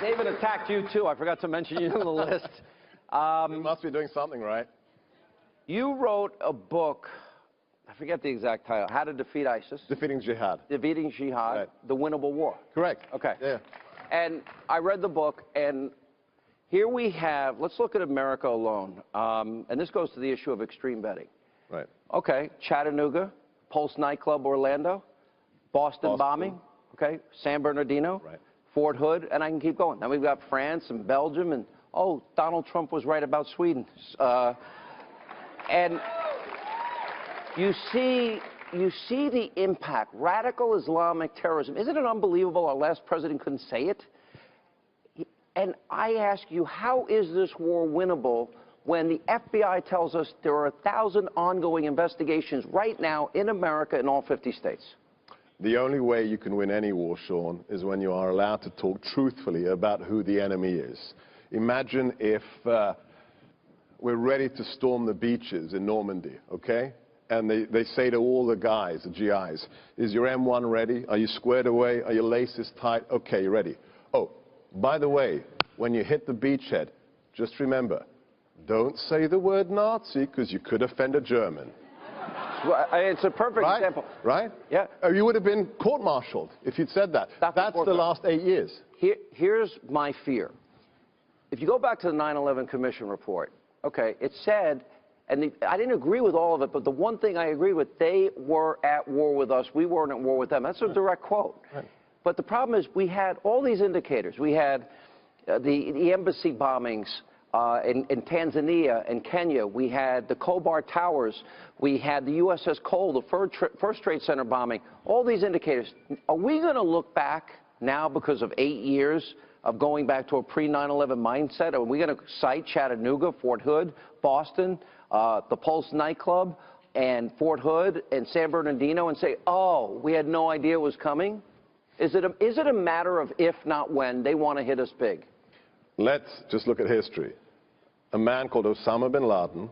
David attacked you, too. I forgot to mention you on the list. You must be doing something right. You wrote a book, I forget the exact title, How to Defeat ISIS. Defeating Jihad. Defeating Jihad, right. The Winnable War. Correct. Okay. Yeah. And I read the book, and here we have, let's look at America alone. And this goes to the issue of extreme betting. Right. Okay, Chattanooga, Pulse nightclub, Orlando, Boston bombing, okay, San Bernardino, right. Fort Hood, and I can keep going. Now we've got France and Belgium, and oh, Donald Trump was right about Sweden. And you see the impact, radical Islamic terrorism. Isn't it unbelievable our last president couldn't say it? And I ask you, how is this war winnable when the FBI tells us there are 1,000 ongoing investigations right now in America in all 50 states? The only way you can win any war, Sean, is when you are allowed to talk truthfully about who the enemy is. Imagine if we're ready to storm the beaches in Normandy, okay? And they say to all the guys, the GIs, is your M1 ready? Are you squared away? Are your laces tight? Okay, you're ready. Oh, by the way, when you hit the beachhead, just remember, don't say the word Nazi because you could offend a German. Well, it's a perfect example. Right? Yeah. You would have been court-martialed if you'd said that. That's the last 8 years. Here's my fear. If you go back to the 9/11 Commission report, okay, it said, and I didn't agree with all of it, but the one thing I agree with, they were at war with us. We weren't at war with them. That's a direct quote. Right. But the problem is we had all these indicators. We had the embassy bombings in Tanzania and Kenya. We had the Khobar Towers. We had the USS Cole, the First Trade Center bombing. All these indicators. Are we going to look back now because of 8 years of going back to a pre-9/11 mindset? Are we going to cite Chattanooga, Fort Hood, Boston, the Pulse nightclub, and Fort Hood and San Bernardino and say, oh, we had no idea it was coming? Is it a matter of if, not when, they want to hit us big? Let's just look at history. A man called Osama bin Laden,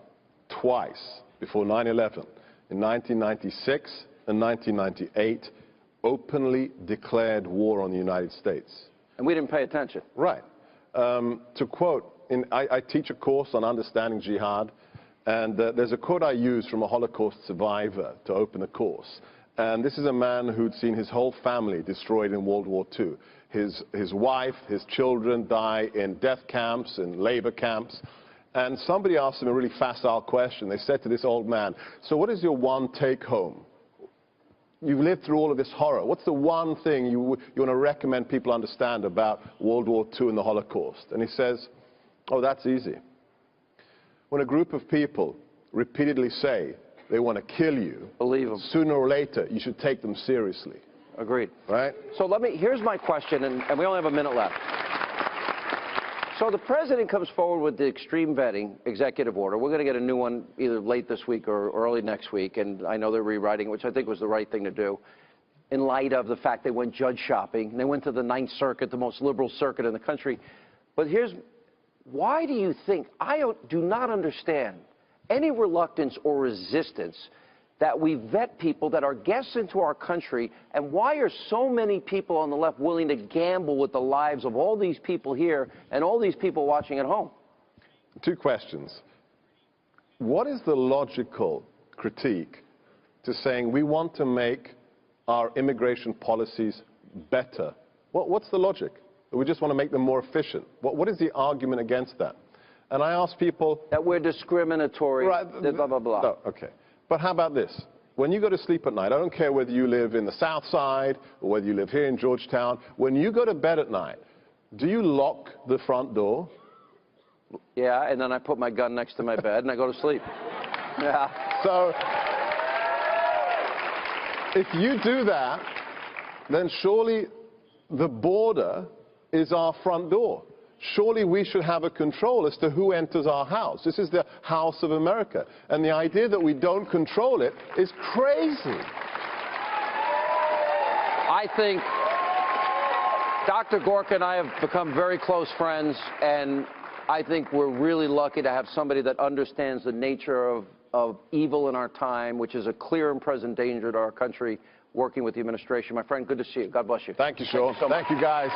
twice before 9/11, in 1996 and 1998, openly declared war on the United States. And we didn't pay attention. Right. To quote, I teach a course on understanding jihad, and there's a quote I use from a Holocaust survivor to open the course. And this is a man who'd seen his whole family destroyed in World War II. His wife, his children die in death camps and labor camps. And somebody asked him a really facile question. They said to this old man, so what is your one take-home? You've lived through all of this horror. What's the one thing you want to recommend people understand about World War II and the Holocaust? And he says, oh, that's easy. When a group of people repeatedly say they want to kill you, believe them. Sooner or later, you should take them seriously. Agreed. Right? So here's my question, and we only have a minute left. So the president comes forward with the extreme vetting executive order. We're going to get a new one either late this week or early next week, and I know they're rewriting, which I think was the right thing to do, in light of the fact they went judge shopping. And they went to the Ninth Circuit, the most liberal circuit in the country. But why do you think, I do not understand any reluctance or resistance that we vet people that are guests into our country, and why are so many people on the left willing to gamble with the lives of all these people here and all these people watching at home? Two questions. What is the logical critique to saying we want to make our immigration policies better? What's the logic? We just want to make them more efficient. What is the argument against that? And I ask people... that we're discriminatory, right, blah, blah, blah. No, okay. But how about this? When you go to sleep at night, I don't care whether you live in the South Side or whether you live here in Georgetown, when you go to bed at night, do you lock the front door? Yeah, and then I put my gun next to my bed and I go to sleep. Yeah. So, if you do that, then surely the border is our front door. Surely we should have a control as to who enters our house. This is the house of America. And the idea that we don't control it is crazy. I think Dr. Gorka and I have become very close friends, and I think we're really lucky to have somebody that understands the nature of evil in our time, which is a clear and present danger to our country, working with the administration. My friend, good to see you. God bless you. Thank you, Sean. Thank you so much. Thank you, guys.